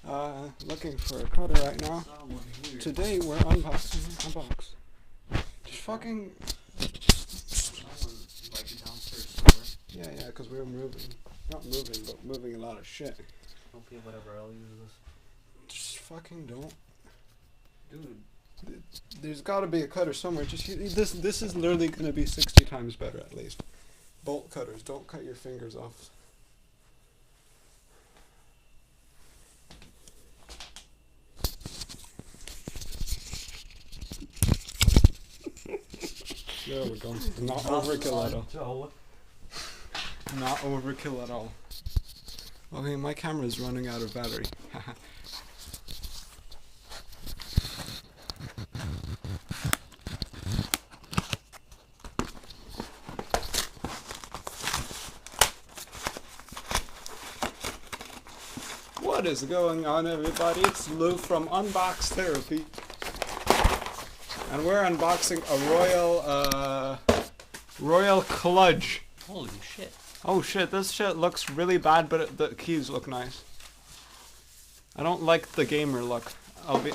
Looking for a cutter right now. Today we're unboxing a box. Just fucking. Yeah, because we were moving. Not moving, but moving a lot of shit. Okay, whatever, I'll use this. Just fucking don't. Dude. There's gotta be a cutter somewhere. Just this is literally gonna be 60 times better at least. Bolt cutters, don't cut your fingers off. There we go. Not overkill at all. Not overkill at all. Okay, my camera's running out of battery. What is going on, everybody? It's Lou from Unbox Therapy. And we're unboxing a Royal Kludge. Holy shit. Oh shit, this shit looks really bad, but the keys look nice. I don't like the gamer look. I'll be...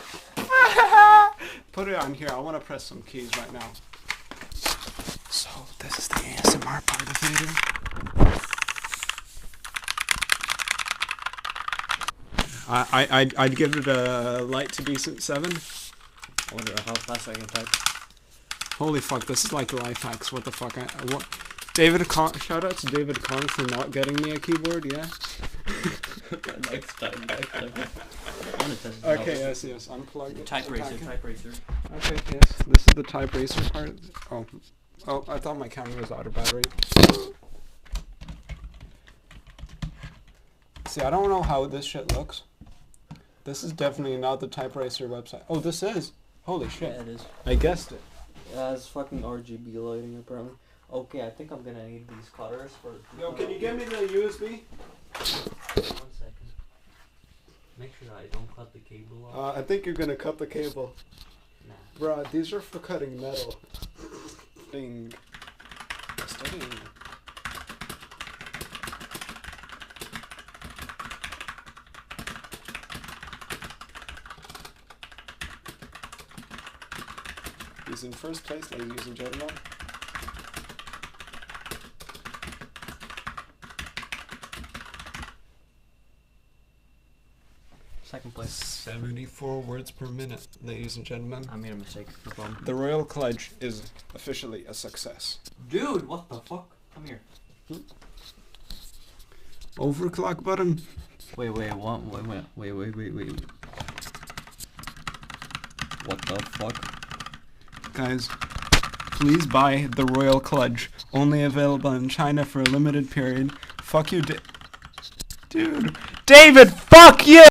Put it on here, I want to press some keys right now. So, this is the ASMR part of the video. I'd give it a light to decent 7. I wonder how fast I can type. Holy fuck, this is like life hacks. What the fuck? David Kong, shout out to David Kong for not getting me a keyboard, yeah? next time. Okay, yes, unplug it. Type racer. Okay, yes, this is the type racer part. Oh, I thought my camera was out of battery. See, I don't know how this shit looks. This is definitely not the type racer website. Oh, this is. Holy shit. Yeah, it is. I guessed it. Yeah, it's fucking RGB lighting apparently. Okay, I think I'm gonna need these cutters for... Yo, can you get me the USB? 1 second. Make sure that I don't cut the cable off. I think you're gonna cut the cable. Nah. Bruh, these are for cutting metal. Ding. Ding. He's in first place, ladies and gentlemen. Second place. 74 words per minute, ladies and gentlemen. I made a mistake. No problem. The Royal Kludge is officially a success. Dude, what the fuck? Come here. Overclock button. Wait. What the fuck? Guys, please buy the Royal Kludge. Only available in China for a limited period. Fuck you, dude. David, fuck you!